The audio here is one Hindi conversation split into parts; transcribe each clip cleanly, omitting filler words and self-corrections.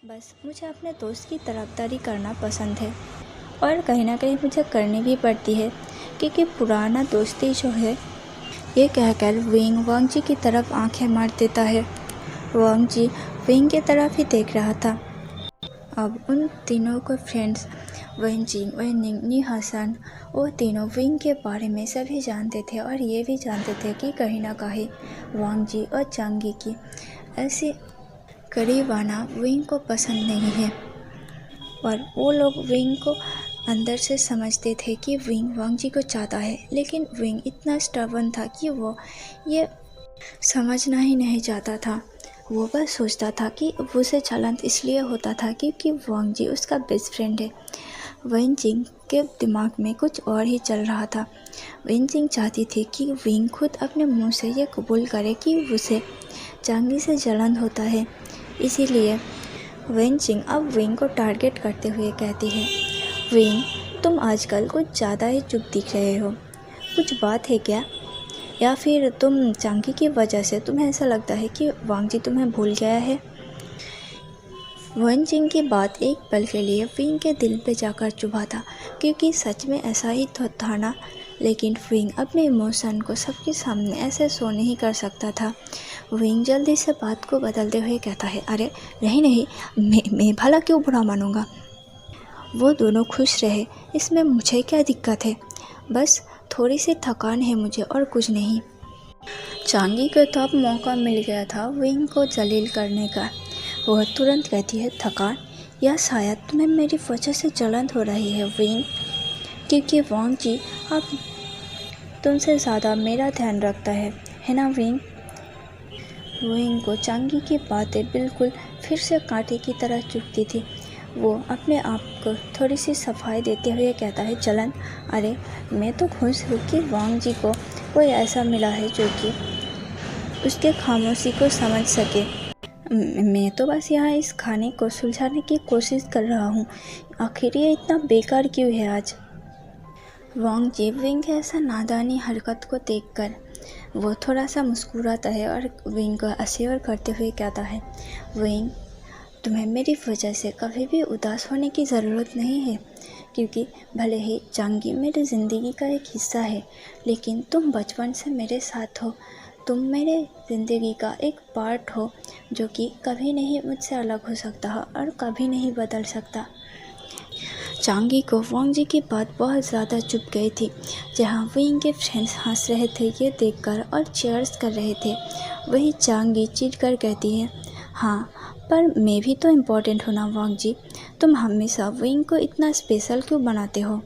बस मुझे अपने दोस्त की तरफदारी करना पसंद है और कहीं ना कहीं मुझे करनी भी पड़ती है क्योंकि पुराना दोस्ती जो है ये कहकर विंग वांग जी की तरफ आंखें मार देता है। वांग जी विंग की तरफ ही देख रहा था। अब उन तीनों के फ्रेंड्स वन जिंग, वन निंग, नी हसन वो तीनों विंग के बारे में सभी जानते थे और ये भी जानते थे कि कहीं ना कहीं वांग जी और चांगी की ऐसी करीबाना विंग को पसंद नहीं है और वो लोग विंग को अंदर से समझते थे कि विंग वांग जी को चाहता है, लेकिन विंग इतना स्टबर्न था कि वो ये समझना ही नहीं चाहता था। वो बस सोचता था कि उसे जलन इसलिए होता था क्योंकि वांग जी उसका बेस्ट फ्रेंड है। वन जिंग के दिमाग में कुछ और ही चल रहा था। वन जिंग चाहती थी कि विंग खुद अपने मुंह से ये कबूल करे कि उसे चांगी से जलन होता है। इसीलिए वन जिंग अब विंग को टारगेट करते हुए कहती है, विंग तुम आजकल कुछ ज़्यादा ही चुप दिख रहे हो, कुछ बात है क्या? या फिर तुम चांगी की वजह से तुम्हें ऐसा लगता है कि वांग जी तुम्हें भूल गया है? वन जिंग की बात एक पल के लिए विंग के दिल पे जाकर चुभा था क्योंकि सच में ऐसा ही था ना, लेकिन विंग अपने इमोशन को सबके सामने ऐसे शो नहीं कर सकता था। विंग जल्दी से बात को बदलते हुए कहता है, अरे नहीं, मैं भला क्यों बुरा मानूंगा? वो दोनों खुश रहे, इसमें मुझे क्या दिक्कत है? बस थोड़ी सी थकान है मुझे और कुछ नहीं। चांगी को तो अब मौका मिल गया था विंग को जलील करने का। वह तुरंत कहती है, थकान? या शायद तुम्हें मेरी वजह से जलन हो रही है विंग, क्योंकि वांग जी अब तुमसे ज़्यादा मेरा ध्यान रखता है ना विंग? विंग को चांगी की बातें बिल्कुल फिर से कांटे की तरह चुभती थी। वो अपने आप को थोड़ी सी सफाई देते हुए कहता है, जलन? अरे मैं तो खुश हूँ कि वांग जी को कोई ऐसा मिला है जो कि उसके खामोशी को समझ सके। मैं तो बस यहाँ इस खाने को सुलझाने की कोशिश कर रहा हूँ, आखिर ये इतना बेकार क्यों है आज? वांग जी विंग के ऐसा नादानी हरकत को देखकर वो थोड़ा सा मुस्कुराता है और विंग को अश्योर करते हुए कहता है, विंग तुम्हें मेरी वजह से कभी भी उदास होने की ज़रूरत नहीं है, क्योंकि भले ही चांगी मेरी ज़िंदगी का एक हिस्सा है, लेकिन तुम बचपन से मेरे साथ हो। तुम मेरे ज़िंदगी का एक पार्ट हो जो कि कभी नहीं मुझसे अलग हो सकता और कभी नहीं बदल सकता। चांगी को वांग जी की बात बहुत ज़्यादा चुभ गई थी। जहाँ विंग के फ्रेंड्स हंस रहे थे ये देखकर और चीयर्स कर रहे थे, वही चांगी चिढ़कर कहती है, हाँ पर मैं भी तो इम्पोर्टेंट हूँ ना वांग जी, तुम हमेशा विंग को इतना स्पेशल क्यों बनाते हो?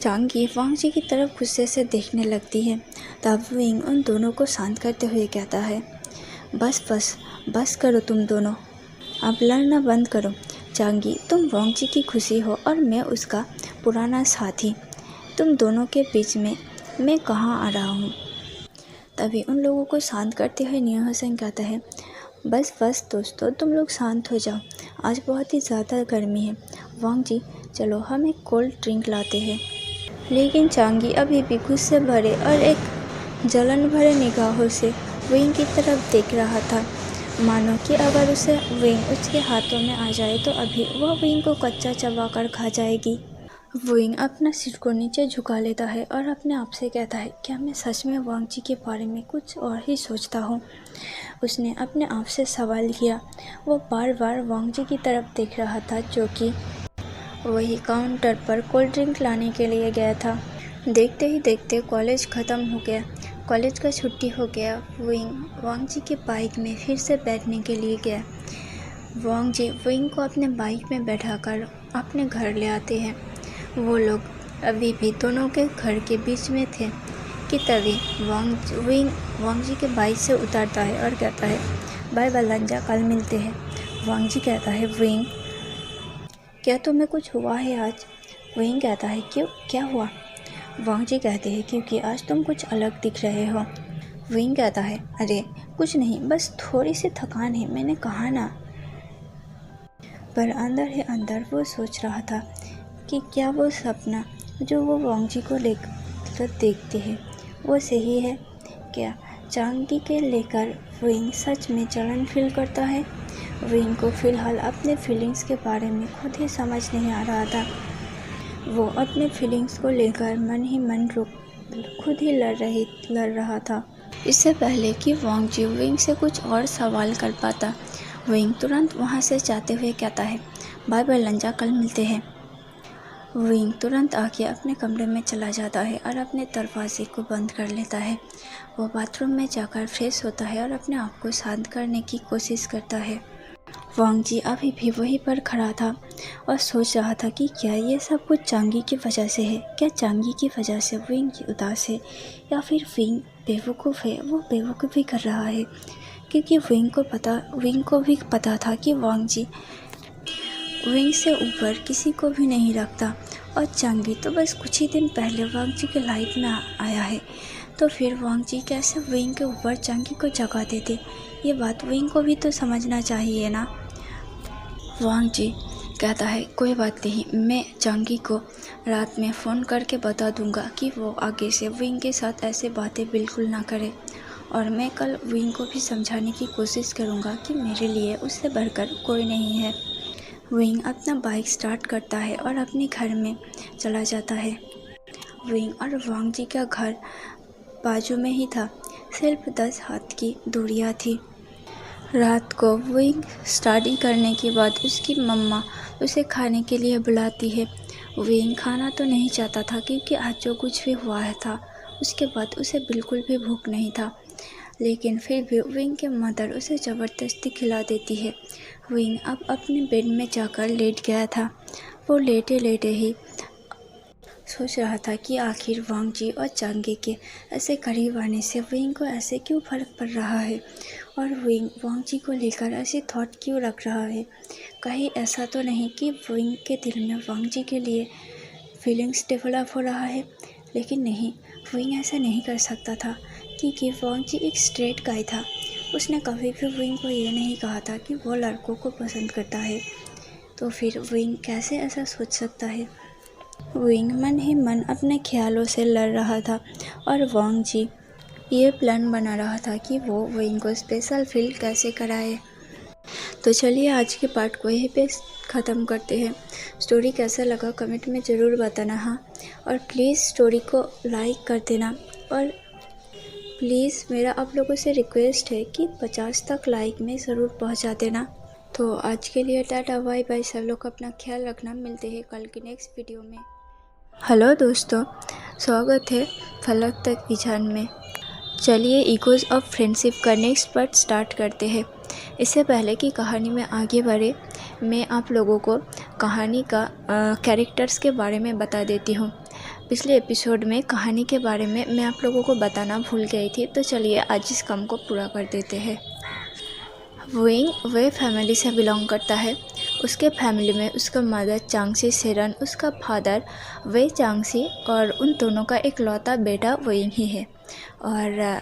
चांगी वांग जी की तरफ गुस्से से देखने लगती है। तब विंग उन दोनों को शांत करते हुए कहता है, बस करो तुम दोनों, अब लड़ना बंद करो। चांगी तुम वांग जी की खुशी हो और मैं उसका पुराना साथी, तुम दोनों के बीच में मैं कहाँ आ रहा हूँ? तभी उन लोगों को शांत करते हुए न्यू हसन कहता है, बस दोस्तों तुम लोग शांत हो जाओ, आज बहुत ही ज़्यादा गर्मी है। वांग जी चलो हम एक कोल्ड ड्रिंक लाते हैं। लेकिन चांगी अभी भी गुस्से भरे और एक जलन भरे निगाहों से विंग की तरफ देख रहा था, मानो कि अगर उसे विंग उसके हाथों में आ जाए तो अभी वह विंग को कच्चा चबा कर खा जाएगी। विंग अपना सिर को नीचे झुका लेता है और अपने आप से कहता है, क्या मैं सच में वांग जी के बारे में कुछ और ही सोचता हूँ? उसने अपने आप से सवाल किया। वो बार बार वांग जी की तरफ देख रहा था जो कि वही काउंटर पर कोल्ड ड्रिंक लाने के लिए गया था। देखते ही देखते कॉलेज ख़त्म हो गया, कॉलेज का छुट्टी हो गया। विंग वांग जी के बाइक में फिर से बैठने के लिए गया। वांग जी विंग को अपने बाइक में बैठाकर अपने घर ले आते हैं। वो लोग अभी भी दोनों के घर के बीच में थे कि तभी विंग वांग जी के बाइक से उतरता है और कहता है, बाय बाय लंजा, कल मिलते हैं। वांग जी कहता है, विंग क्या तुम्हें कुछ हुआ है आज? विंग कहता है, क्यों, क्या हुआ? वांग जी कहते हैं, क्योंकि आज तुम कुछ अलग दिख रहे हो। विंग कहता है, अरे कुछ नहीं, बस थोड़ी सी थकान है, मैंने कहा ना। पर अंदर ही अंदर वो सोच रहा था कि क्या वो सपना जो वो वांग जी को लेकर देखते हैं वो सही है क्या? चांगी के लेकर विंग सच में जलन फील करता है? विंग को फिलहाल अपने फीलिंग्स के बारे में खुद ही समझ नहीं आ रहा था। वो अपने फीलिंग्स को लेकर मन ही मन खुद ही लड़ रहा था। इससे पहले कि वांग जी विंग से कुछ और सवाल कर पाता, विंग तुरंत वहाँ से जाते हुए कहता है, बाय बाय लंजा, कल मिलते हैं। विंग तुरंत आके अपने कमरे में चला जाता है और अपने दरवाजे को बंद कर लेता है। वो बाथरूम में जाकर फ्रेश होता है और अपने आप को शांत करने की कोशिश करता है। वांग जी अभी भी वहीं पर खड़ा था और सोच रहा था कि क्या ये सब कुछ चांगी की वजह से है। क्या चांगी की वजह से विंग उदास है या फिर विंग बेवकूफ़ है। वो बेवकूफ़ी कर रहा है क्योंकि विंग को भी पता था कि वांग जी विंग से ऊपर किसी को भी नहीं रखता और चांगी तो बस कुछ ही दिन पहले वांग जी के लाइफ में आया है। तो फिर वांग जी कैसे विंग के ऊपर चांगी को जगा देते, ये बात विंग को भी तो समझना चाहिए ना। वांग जी कहता है, कोई बात नहीं, मैं चांगी को रात में फ़ोन करके बता दूंगा कि वो आगे से विंग के साथ ऐसे बातें बिल्कुल ना करे और मैं कल विंग को भी समझाने की कोशिश करूंगा कि मेरे लिए उससे बढ़कर कोई नहीं है। विंग अपना बाइक स्टार्ट करता है और अपने घर में चला जाता है। विंग और वांग जी का घर बाजू में ही था, सिर्फ 10 हाथ की दूरियां थी। रात को विंग स्टडी करने के बाद उसकी मम्मा उसे खाने के लिए बुलाती है। विंग खाना तो नहीं चाहता था क्योंकि आज जो कुछ भी हुआ है था उसके बाद उसे बिल्कुल भी भूख नहीं था, लेकिन फिर भी विंग के मदर उसे ज़बरदस्ती खिला देती है। विंग अब अपने बेड में जाकर लेट गया था। वो लेटे लेटे ही सोच रहा था कि आखिर वांग जी और चांगी के ऐसे करीब आने से विंग को ऐसे क्यों फ़र्क पड़ रहा है और विंग वांग जी को लेकर ऐसे थॉट क्यों रख रहा है। कहीं ऐसा तो नहीं कि विंग के दिल में वांग जी के लिए फीलिंग्स डेवलप हो रहा है। लेकिन नहीं, विंग ऐसा नहीं कर सकता था क्योंकि वांग जी एक स्ट्रेट गाय था। उसने कभी भी विंग को ये नहीं कहा था कि वो लड़कों को पसंद करता है। तो फिर विंग कैसे ऐसा सोच सकता है। विंग मन ही मन अपने ख्यालों से लड़ रहा था और वांग जी ये प्लान बना रहा था कि वो विंग को स्पेशल फील कैसे कराए। तो चलिए आज के पार्ट को यहीं पे ख़त्म करते हैं। स्टोरी कैसा लगा कमेंट में ज़रूर बताना। हाँ, और प्लीज़ स्टोरी को लाइक कर देना और प्लीज़ मेरा आप लोगों से रिक्वेस्ट है कि 50 तक लाइक में ज़रूर पहुंचा देना। तो आज के लिए टाटा बाय बाय, सब लोग अपना ख्याल रखना। मिलते हैं कल की नेक्स्ट वीडियो में। हेलो दोस्तों, स्वागत है फलक तक ईजान में। चलिए इकोज़ ऑफ फ्रेंडशिप का नेक्स्ट पार्ट स्टार्ट करते हैं। इससे पहले कि कहानी में आगे बढ़े, मैं आप लोगों को कहानी का कैरेक्टर्स के बारे में बता देती हूँ। पिछले एपिसोड में कहानी के बारे में मैं आप लोगों को बताना भूल गई थी, तो चलिए आज इस काम को पूरा कर देते हैं। विंग वे फैमिली से बिलोंग करता है। उसके फैमिली में उसका मदर चांगसी सेरन, उसका फादर वे चांगसी और उन दोनों का एक लौता बेटा विंग ही है। और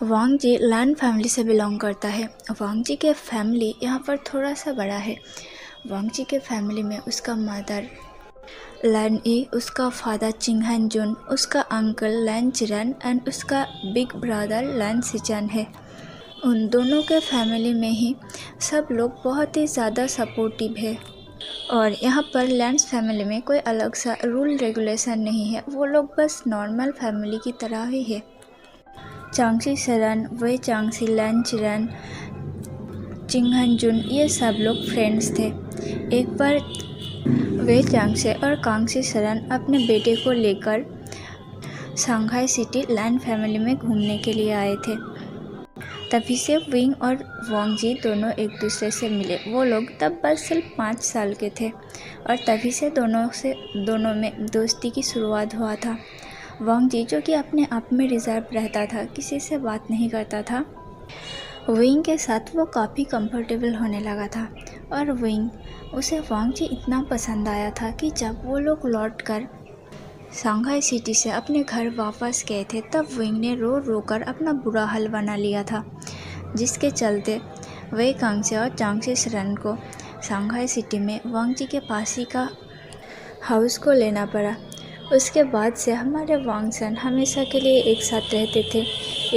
वांग जी लैन फैमिली से बिलोंग करता है। वांग जी के फैमिली यहाँ पर थोड़ा सा बड़ा है। वांग जी के फैमिली में उसका मदर लैन ई, उसका फादर चिंगहन जुन, उसका अंकल लैन चिरन एंड उसका बिग ब्रदर लैन सिचन है। उन दोनों के फैमिली में ही सब लोग बहुत ही ज़्यादा सपोर्टिव है और यहाँ पर लैंस फैमिली में कोई अलग सा रूल रेगुलेशन नहीं है। वो लोग बस नॉर्मल फैमिली की तरह ही है। चांगसी सेरन, वे चांगसी, लैन चिरन, चिंगहन जुन, ये सब लोग फ्रेंड्स थे। एक बार वे चांगसे और कांगसी सेरन अपने बेटे को लेकर शंघाई सिटी लैन फैमिली में घूमने के लिए आए थे। तभी से विंग और वांग जी दोनों एक दूसरे से मिले। वो लोग तब बस सिर्फ 5 साल के थे और तभी से दोनों में दोस्ती की शुरुआत हुआ था। वांग जी, जो कि अपने आप में रिजर्व रहता था, किसी से बात नहीं करता था, विंग के साथ वो काफ़ी कंफर्टेबल होने लगा था। और उसे वांग जी इतना पसंद आया था कि जब वो लोग लौटकर शंघाई सिटी से अपने घर वापस गए थे, तब विंग ने रो रो कर अपना बुरा हाल बना लिया था, जिसके चलते वे कांगसे और चांगसे सेरन को शंघाई सिटी में वांग जी के पास ही का हाउस को लेना पड़ा। उसके बाद से हमारे वांग सन हमेशा के लिए एक साथ रहते थे।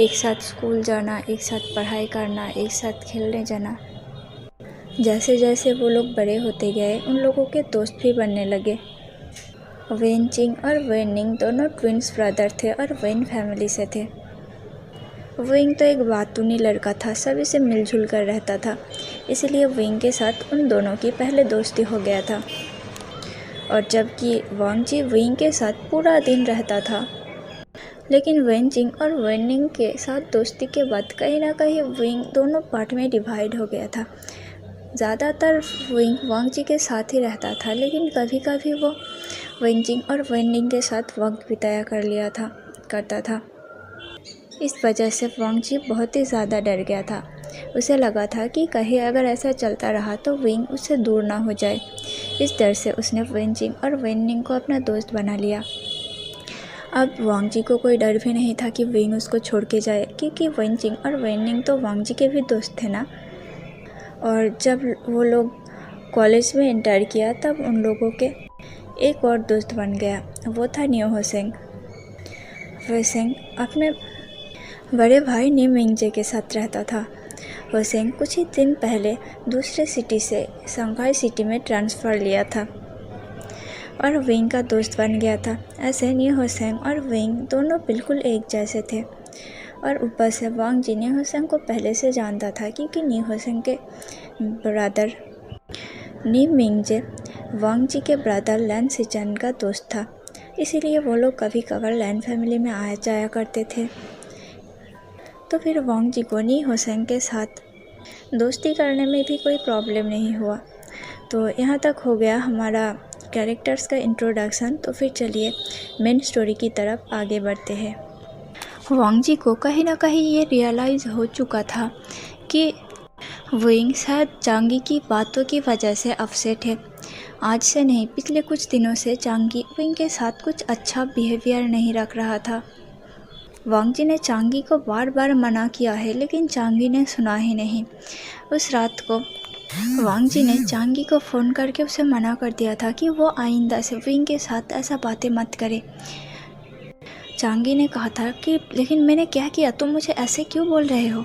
एक साथ स्कूल जाना, एक साथ पढ़ाई करना, एक साथ खेलने जाना। जैसे जैसे वो लोग बड़े होते गए उन लोगों के दोस्त भी बनने लगे। वेन चिंग और वेन निंग दोनों ट्विन्स ब्रदर थे और वेन फैमिली से थे। विंग तो एक बातूनी लड़का था, सभी से मिलजुल कर रहता था, इसलिए विंग के साथ उन दोनों की पहले दोस्ती हो गया था। और जबकि वांग जी विंग के साथ पूरा दिन रहता था, लेकिन वेन चिंग और वेन निंग के साथ दोस्ती के बाद कहीं ना कहीं विंग दोनों पार्ट में डिवाइड हो गया था। ज़्यादातर विंग वांग जी के साथ ही रहता था, लेकिन कभी कभी वो वेन चिंग और वेन निंग के साथ वक्त बिताया करता था। इस वजह से वांग जी बहुत ही ज़्यादा डर गया था। उसे लगा था कि कहीं अगर ऐसा चलता रहा तो विंग उससे दूर ना हो जाए। इस डर से उसने वेन चिंग और वेन निंग को अपना दोस्त बना लिया। अब वांग जी को कोई डर भी नहीं था कि विंग उसको छोड़ के जाए, क्योंकि वेन चिंग और वेन निंग तो वांग जी के भी दोस्त थे ना। और जब वो लोग कॉलेज में इंटर किया तब उन लोगों के एक और दोस्त बन गया, वो था न्यू होसेंग। होसेंग अपने बड़े भाई नी मिंगजे के साथ रहता था। होसेंग कुछ ही दिन पहले दूसरे सिटी से शंघाई सिटी में ट्रांसफ़र लिया था और विंग का दोस्त बन गया था। ऐसे न्यू होसेंग और विंग दोनों बिल्कुल एक जैसे थे। और ऊपर से वांग जी न्यू होसेंग को पहले से जानता था, क्योंकि न्यू होसेंग के ब्रदर नी मिंगजे वांग जी के ब्रदर लैन सिचन का दोस्त था, इसीलिए वो लोग कभी कभार लैन फैमिली में आया जाया करते थे। तो फिर वांग जी को नी होसेंग के साथ दोस्ती करने में भी कोई प्रॉब्लम नहीं हुआ। तो यहाँ तक हो गया हमारा कैरेक्टर्स का इंट्रोडक्शन। तो फिर चलिए मेन स्टोरी की तरफ आगे बढ़ते हैं। वांग जी को कहीं ना कहीं ये रियलाइज़ हो चुका था कि विंग शायद चांगी की बातों की वजह से अपसेट है। आज से नहीं, पिछले कुछ दिनों से चांगी विंग के साथ कुछ अच्छा बिहेवियर नहीं रख रहा था। वांग जी ने चांगी को बार बार मना किया है, लेकिन चांगी ने सुना ही नहीं। उस रात को वांग जी ने चांगी को फ़ोन करके उसे मना कर दिया था कि वो आइंदा से विंग के साथ ऐसा बातें मत करे। चांगी ने कहा था कि लेकिन मैंने क्या किया, तुम मुझे ऐसे क्यों बोल रहे हो।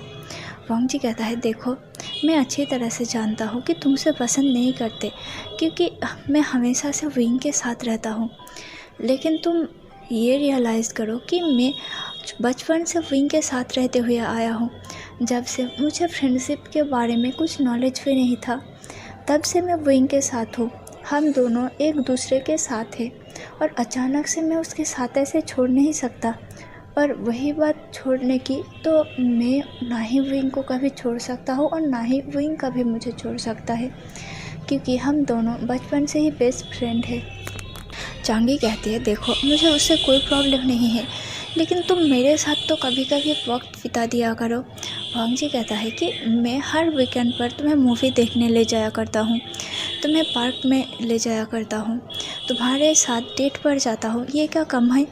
वांग जी कहता है, देखो मैं अच्छी तरह से जानता हूँ कि तुम उसे पसंद नहीं करते, क्योंकि मैं हमेशा से विंग के साथ रहता हूँ, लेकिन तुम ये रियलाइज़ करो कि मैं बचपन से विंग के साथ रहते हुए आया हूँ। जब से मुझे फ्रेंडशिप के बारे में कुछ नॉलेज भी नहीं था, तब से मैं विंग के साथ हूँ। हम दोनों एक दूसरे के साथ हैं और अचानक से मैं उसके साथ ऐसे छोड़ नहीं सकता। और वही बात छोड़ने की, तो मैं ना ही विंग को कभी छोड़ सकता हूँ और ना ही विंग कभी मुझे छोड़ सकता है, क्योंकि हम दोनों बचपन से ही बेस्ट फ्रेंड हैं। चांगी कहती है, देखो मुझे उससे कोई प्रॉब्लम नहीं है, लेकिन तुम मेरे साथ तो कभी कभी वक्त बिता दिया करो। वांग जी कहता है कि मैं हर वीकेंड पर तुम्हें मूवी देखने ले जाया करता हूँ, तुम्हें पार्क में ले जाया करता हूँ, तुम्हारे साथ डेट पर जाता हूँ, ये क्या कम है।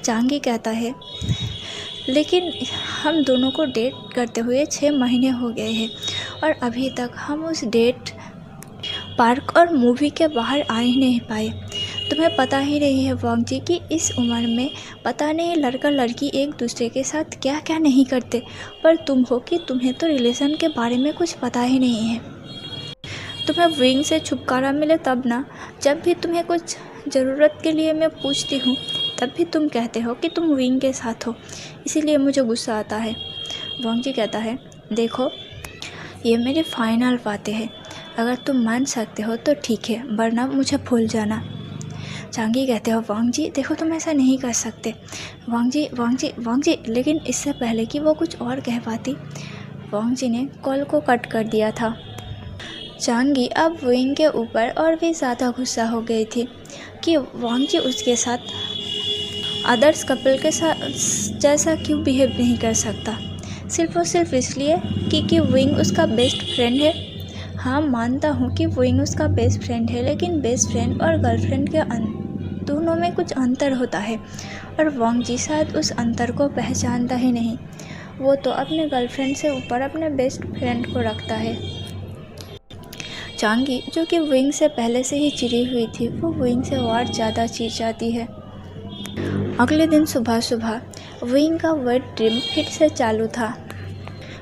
चांगी कहता है, लेकिन हम दोनों को डेट करते हुए 6 महीने हो गए हैं और अभी तक हम उस डेट, पार्क और मूवी के बाहर आ ही नहीं पाए। तुम्हें पता ही नहीं है वांग जी कि इस उम्र में पता नहीं लड़का लड़की एक दूसरे के साथ क्या क्या नहीं करते, पर तुम हो कि तुम्हें तो रिलेशन के बारे में कुछ पता ही नहीं है। तुम्हें विंग से छुटकारा मिले तब ना, जब भी तुम्हें कुछ ज़रूरत के लिए मैं पूछती हूँ तब भी तुम कहते हो कि तुम विंग के साथ हो, इसीलिए मुझे गुस्सा आता है। वांग जी कहता है, देखो ये मेरी फाइनल बातें हैं, अगर तुम मान सकते हो तो ठीक है, वरना मुझे भूल जाना। चांगी कहते हो, वांग जी देखो तुम ऐसा नहीं कर सकते। वांग जी, लेकिन इससे पहले कि वो कुछ और कह पाती, वांग जी ने कॉल को कट कर दिया था। चांगी अब विंग के ऊपर और भी ज़्यादा गुस्सा हो गई थी कि वांग जी उसके साथ अदर्स कपल के साथ जैसा क्यों बिहेव नहीं कर सकता, सिर्फ और सिर्फ इसलिए कि विंग उसका बेस्ट फ्रेंड है। हाँ, मानता हूँ कि विंग उसका बेस्ट फ्रेंड है, लेकिन बेस्ट फ्रेंड और गर्लफ्रेंड के दोनों में कुछ अंतर होता है और वांग जी शायद उस अंतर को पहचानता ही नहीं। वो तो अपने गर्लफ्रेंड से ऊपर अपने बेस्ट फ्रेंड को रखता है। चांगी, जो कि विंग से पहले से ही चिड़ी हुई थी, वो विंग से और ज़्यादा चिढ़ जाती है। अगले दिन सुबह सुबह विंग का वेट ड्रीम फिर से चालू था।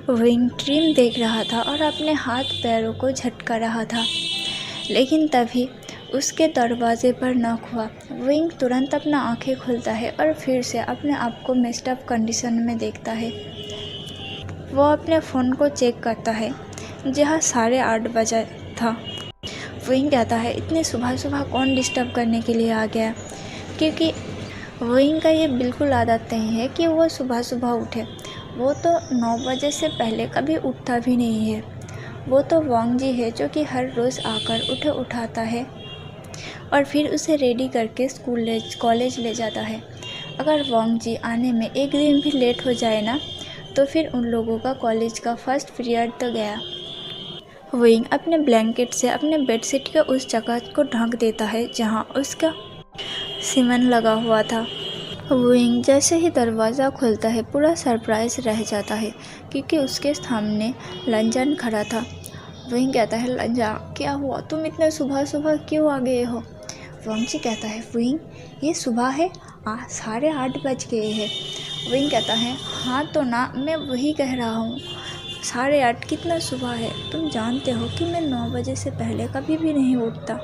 विंग ड्रीम देख रहा था और अपने हाथ पैरों को झटका रहा था, लेकिन तभी उसके दरवाजे पर नॉक हुआ। विंग तुरंत अपना आंखें खोलता है और फिर से अपने आप को मेस्ड अप कंडीशन में देखता है। वो अपने फ़ोन को चेक करता है जहाँ 8:30 बजा था। विंग कहता है, इतनी सुबह सुबह कौन डिस्टर्ब करने के लिए आ गया, क्योंकि विंग का ये बिल्कुल आदत नहीं है कि वो सुबह सुबह उठे। वो तो 9 बजे से पहले कभी उठता भी नहीं है। वो तो वांग जी है जो कि हर रोज़ आकर उठाता है और फिर उसे रेडी करके कॉलेज ले जाता है। अगर वांग जी आने में एक दिन भी लेट हो जाए ना, तो फिर उन लोगों का कॉलेज का फर्स्ट पीरियड तो गया। विंग अपने ब्लैंकेट से अपने बेडशीट के उस जगह को ढक देता है जहाँ उसका सीमेंट लगा हुआ था। विंग जैसे ही दरवाज़ा खुलता है पूरा सरप्राइज रह जाता है, क्योंकि उसके सामने लंजन खड़ा था। विंग कहता है, लंजा क्या हुआ, तुम इतने सुबह सुबह क्यों आ गए हो? वांग जी कहता है, विंग ये सुबह है, 8:30 बज गए हैं। विंग कहता है, हाँ तो ना, मैं वही कह रहा हूँ, 8:30 कितना सुबह है। तुम जानते हो कि मैं 9 बजे से पहले कभी भी नहीं उठता।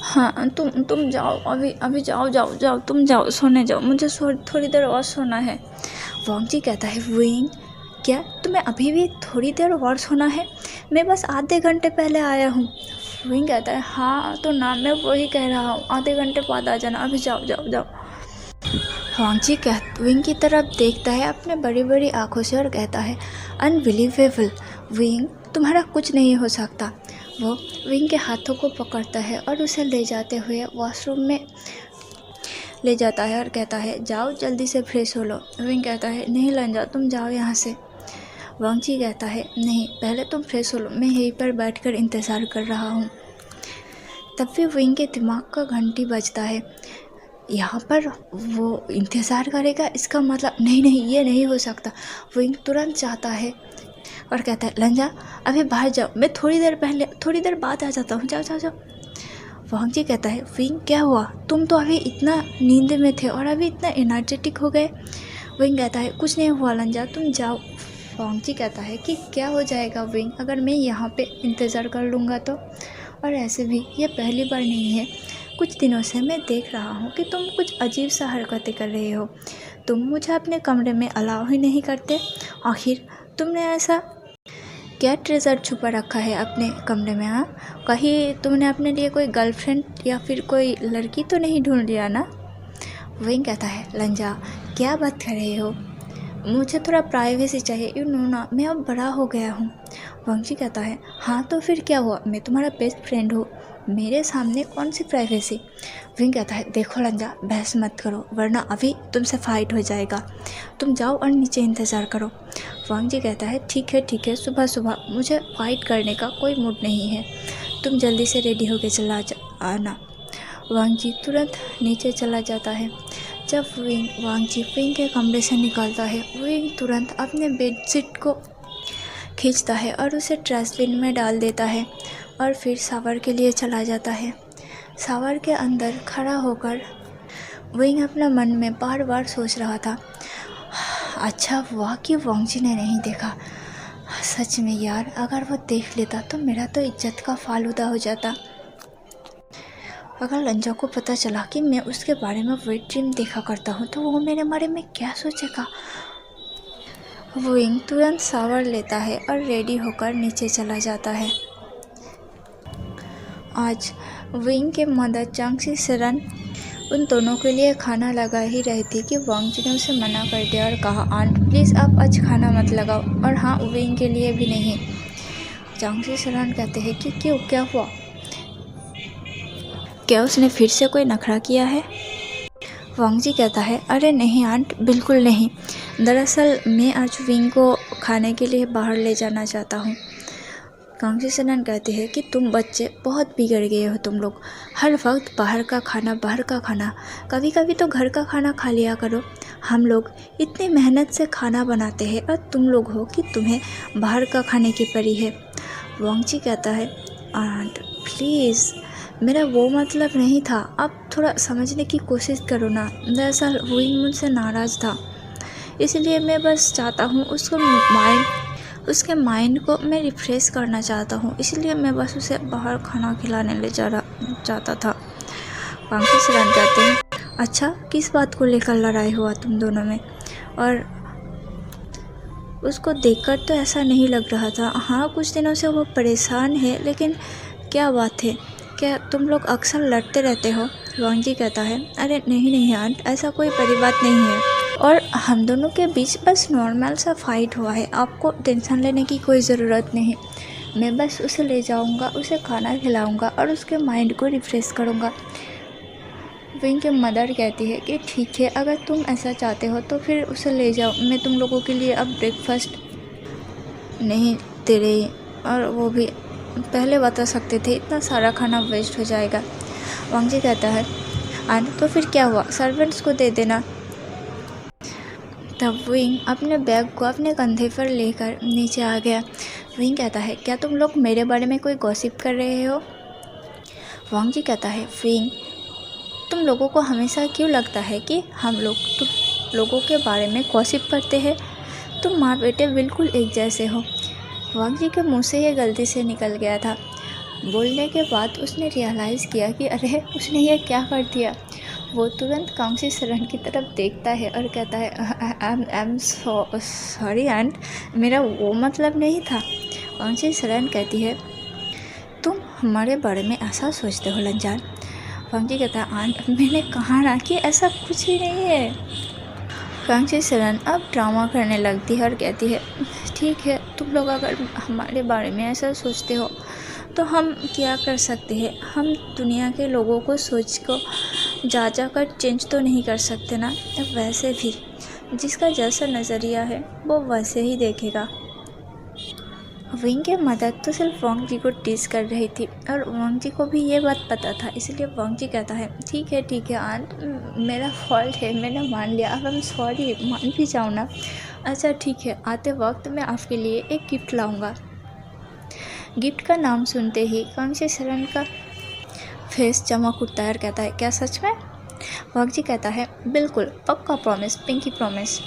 हाँ तुम जाओ, अभी जाओ, तुम जाओ, सोने जाओ, मुझे थोड़ी देर और सोना है। वांग जी कहता है, विंग क्या तुम्हें अभी भी थोड़ी देर और सोना है? मैं बस आधे घंटे पहले आया हूँ। विंग कहता है, हाँ तो ना, मैं वही कह रहा हूँ, आधे घंटे बाद आ जाना, अभी जाओ। वांग जी विंग की तरफ देखता है अपने बड़ी बड़ी आँखों से और कहता है, अनबिलीवेबल विंग, तुम्हारा कुछ नहीं हो सकता। वो विंग के हाथों को पकड़ता है और उसे ले जाते हुए वॉशरूम में ले जाता है और कहता है, जाओ जल्दी से फ्रेश हो लो। विंग कहता है, नहीं लंजा, तुम जाओ यहाँ से। वांग जी कहता है, नहीं, पहले तुम फ्रेश हो लो, मैं यहीं पर बैठकर इंतज़ार कर रहा हूँ। तब भी विंग के दिमाग का घंटी बजता है। यहाँ पर वो इंतज़ार करेगा, इसका मतलब नहीं, ये नहीं हो सकता। विंग तुरंत जाता है और कहता है, लंजा अभी बाहर जाओ, मैं थोड़ी देर बाद आ जाता हूँ, जाओ। वांग जी कहता है, विंग क्या हुआ, तुम तो अभी इतना नींद में थे और अभी इतना एनर्जेटिक हो गए। विंग कहता है, कुछ नहीं हुआ लंजा, तुम जाओ। वांग जी कहता है कि क्या हो जाएगा विंग, अगर मैं यहाँ पे इंतज़ार कर लूँगा तो, और ऐसे भी ये पहली बार नहीं है, कुछ दिनों से मैं देख रहा हूँ कि तुम कुछ अजीब सा हरकतें कर रहे हो। तुम मुझे अपने कमरे में अलाउ ही नहीं करते। आखिर तुमने ऐसा क्या ट्रेजर छुपा रखा है अपने कमरे में? हाँ, कहीं तुमने अपने लिए कोई गर्लफ्रेंड या फिर कोई लड़की तो नहीं ढूंढ लिया ना? विंग कहता है, लंजा क्या बात कर रहे हो, मुझे थोड़ा प्राइवेसी चाहिए, यू नो ना, मैं अब बड़ा हो गया हूँ। वांग जी कहता है, हाँ तो फिर क्या हुआ, मैं तुम्हारा बेस्ट फ्रेंड हूँ, मेरे सामने कौन सी प्राइवेसी। विंग कहता है, देखो लंजा, बहस मत करो वरना अभी तुमसे फाइट हो जाएगा, तुम जाओ और नीचे इंतज़ार करो। वांग जी कहता है, ठीक है, सुबह सुबह मुझे फाइट करने का कोई मूड नहीं है, तुम जल्दी से रेडी होकर आना। वांग जी तुरंत नीचे चला जाता है। जब वांग जी विंग के कमरे से निकलता है, विंग तुरंत अपने बेडशीट को खींचता है और उसे ट्रैशबिन में डाल देता है और फिर शावर के लिए चला जाता है। शावर के अंदर खड़ा होकर विंग अपना मन में बार बार सोच रहा था, अच्छा हुआ कि वांग जी ने नहीं देखा। सच में यार, अगर वो देख लेता तो मेरा तो इज्जत का फालूदा हो जाता। अगर लंजा को पता चला कि मैं उसके बारे में वेट ड्रीम देखा करता हूँ तो वो मेरे बारे में क्या सोचेगा। विंग तुरंत शावर लेता है और रेडी होकर नीचे चला जाता है। आज विंग के मदर चांगसी सरन उन दोनों के लिए खाना लगा ही रही थी कि वांग जी ने उसे मना कर दिया और कहा, आंट प्लीज़ आप आज खाना मत लगाओ, और हाँ विंग के लिए भी नहीं। चांगसी सरन कहते हैं कि क्यों, क्या हुआ, क्या उसने फिर से कोई नखरा किया है? वांग जी कहता है, अरे नहीं आंट, बिल्कुल नहीं, दरअसल मैं आज विंग को खाने के लिए बाहर ले जाना चाहता हूँ। कांग्सी सनन कहते हैं कि तुम बच्चे बहुत बिगड़ गए हो, तुम लोग हर वक्त बाहर का खाना, कभी कभी तो घर का खाना खा लिया करो। हम लोग इतनी मेहनत से खाना बनाते हैं और तुम लोग हो कि तुम्हें बाहर का खाने की पड़ी है। वांग जी कहता है, आंट प्लीज़, मेरा वो मतलब नहीं था, आप थोड़ा समझने की कोशिश करो ना। दरअसल विंग मुझसे नाराज़ था, इसलिए मैं बस चाहता हूँ उसको माइंड उसके माइंड को मैं रिफ़्रेश करना चाहता हूँ, इसलिए मैं बस उसे बाहर खाना खिलाने ले जाना चाहता था। वांग शी कहते हैं, अच्छा किस बात को लेकर लड़ाई हुआ तुम दोनों में? और उसको देखकर तो ऐसा नहीं लग रहा था। हाँ, कुछ दिनों से वो परेशान है, लेकिन क्या बात है? क्या तुम लोग अक्सर लड़ते रहते हो? वांग जी कहता है, अरे नहीं नहीं आंट, ऐसा कोई बड़ी बात नहीं है और हम दोनों के बीच बस नॉर्मल सा फाइट हुआ है। आपको टेंशन लेने की कोई ज़रूरत नहीं। मैं बस उसे ले जाऊंगा, उसे खाना खिलाऊंगा और उसके माइंड को रिफ़्रेश करूंगा। विंग की मदर कहती है कि ठीक है, अगर तुम ऐसा चाहते हो तो फिर उसे ले जाओ। मैं तुम लोगों के लिए अब ब्रेकफास्ट नहीं दे रही, और वो भी पहले बता सकते थे, इतना सारा खाना वेस्ट हो जाएगा। वांग जी कहता है, आंट तो फिर क्या हुआ, सर्वेंट्स को दे देना। तब विंग अपने बैग को अपने कंधे पर लेकर नीचे आ गया। विंग कहता है, क्या तुम लोग मेरे बारे में कोई गॉसिप कर रहे हो? वांग जी कहता है, विंग तुम लोगों को हमेशा क्यों लगता है कि हम लोग तुम लोगों के बारे में गॉसिप करते हैं? तुम माँ बेटे बिल्कुल एक जैसे हो। वांग जी के मुँह से ये गलती से निकल गया था। बोलने के बाद उसने रियलाइज़ किया कि अरे उसने ये क्या कर दिया। वो तुरंत कांग शी की तरफ देखता है और कहता है, आई एम सॉरी आंट, मेरा वो मतलब नहीं था। कांग शी कहती है, तुम हमारे बारे में ऐसा सोचते हो लंजान? वांग जी कहता है, आंट मैंने कहा ना कि ऐसा कुछ ही नहीं है। कांग शी अब ड्रामा करने लगती है और कहती है, ठीक है, तुम लोग अगर हमारे बारे में ऐसा सोचते हो तो हम क्या कर सकते हैं? हम दुनिया के लोगों को सोच को जा कर चेंज तो नहीं कर सकते ना। वैसे भी जिसका जैसा नज़रिया है वो वैसे ही देखेगा। विंग की मदद तो सिर्फ वांग जी को टीस कर रही थी और वांग जी को भी ये बात पता था, इसलिए वांग जी कहता है, ठीक है आंट, मेरा फॉल्ट है, मैंने मान लिया, अब हम सॉरी, मान भी जाओ ना। अच्छा ठीक है, आते वक्त मैं आपके लिए एक गिफ्ट लाऊंगा। गिफ्ट का नाम सुनते ही कांग शी का फेस चमक उठता है और कहता है, क्या सच में? वांग जी कहता है, बिल्कुल पक्का प्रॉमिस, पिंकी प्रॉमिस।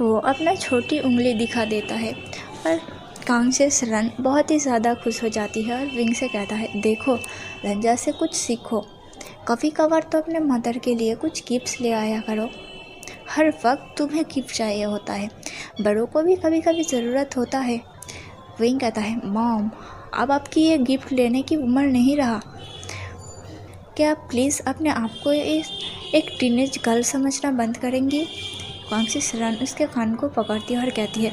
वो अपना छोटी उंगली दिखा देता है और कांग शी बहुत ही ज़्यादा खुश हो जाती है और विंग से कहता है, देखो लंजा से कुछ सीखो, कभी कभार तो अपने मदर के लिए कुछ गिफ्ट्स ले आया करो। हर वक्त तुम्हें गिफ्ट चाहिए होता है, बड़ों को भी कभी कभी ज़रूरत होता है। विंग कहता है, मॉम अब आपकी ये गिफ्ट लेने की उम्र नहीं रहा। क्या आप प्लीज़ अपने आप को एक टीनेज गर्ल समझना बंद करेंगी? कांग शी उसके कान को पकड़ती है और कहती है,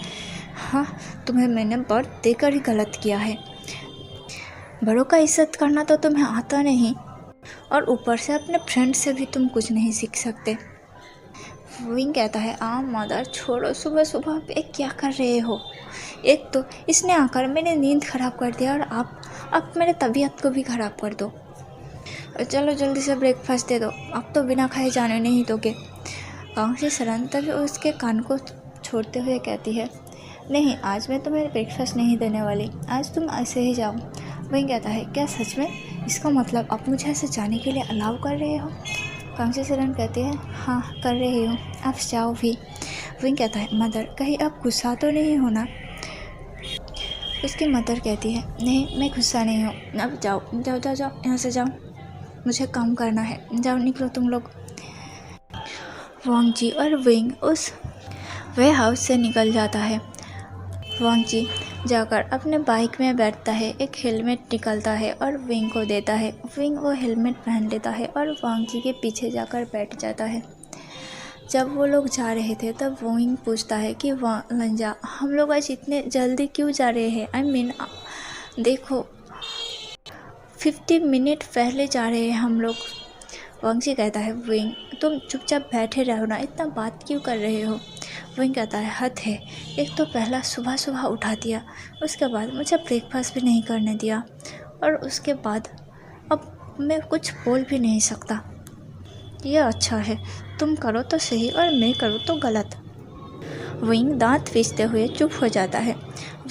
हाँ, तुम्हें मैंने बर्थ देकर ही गलत किया है। बड़ों का इज्जत करना तो तुम्हें आता नहीं और ऊपर से अपने फ्रेंड से भी तुम कुछ नहीं सीख सकते। विंग कहता है, मदर छोड़ो, सुबह सुबह पे क्या कर रहे हो? एक तो इसने आकर मेरी नींद ख़राब कर दिया और आप मेरे तबीयत को भी ख़राब कर दो। चलो जल्दी से ब्रेकफास्ट दे दो, अब तो बिना खाए जाने नहीं दोगे। कांग शी तभी उसके कान को छोड़ते हुए कहती है, नहीं, आज मैं तुम्हें ब्रेकफास्ट नहीं देने वाली, आज तुम ऐसे ही जाओ। विंग कहता है, क्या सच में? इसका मतलब आप मुझे ऐसे जाने के लिए अलाउ कर रहे हो? कांग शी कहती है, हाँ कर रही हूँ, आप जाओ भी। विंग कहता है, मदर कहीं आप गुस्सा तो नहीं हो ना? उसकी मदर कहती है, नहीं मैं गुस्सा नहीं हूँ, अब जाओ जाओ जाओ जाओ, यहाँ से जाओ, मुझे काम करना है, जाओ निकलो तुम लोग। वांग जी और विंग उस वे हाउस से निकल जाता है। वांग जी जाकर अपने बाइक में बैठता है, एक हेलमेट निकलता है और विंग को देता है। विंग वो हेलमेट पहन लेता है और वांग जी के पीछे जाकर बैठ जाता है। जब वो लोग जा रहे थे तब विंग पूछता है कि लंजा, हम लोग आज इतने जल्दी क्यों जा रहे हैं? आई मीन देखो 50 मिनट पहले जा रहे हैं हम लोग। वांग जी कहता है, विंग तुम चुपचाप बैठे रहो ना, इतना बात क्यों कर रहे हो? विंग कहता है, हद है, एक तो पहला सुबह सुबह उठा दिया, उसके बाद मुझे ब्रेकफास्ट भी नहीं करने दिया और उसके बाद अब मैं कुछ बोल भी नहीं सकता। यह अच्छा है, तुम करो तो सही और मैं करूँ तो गलत। विंग दांत पीसते हुए चुप हो जाता है।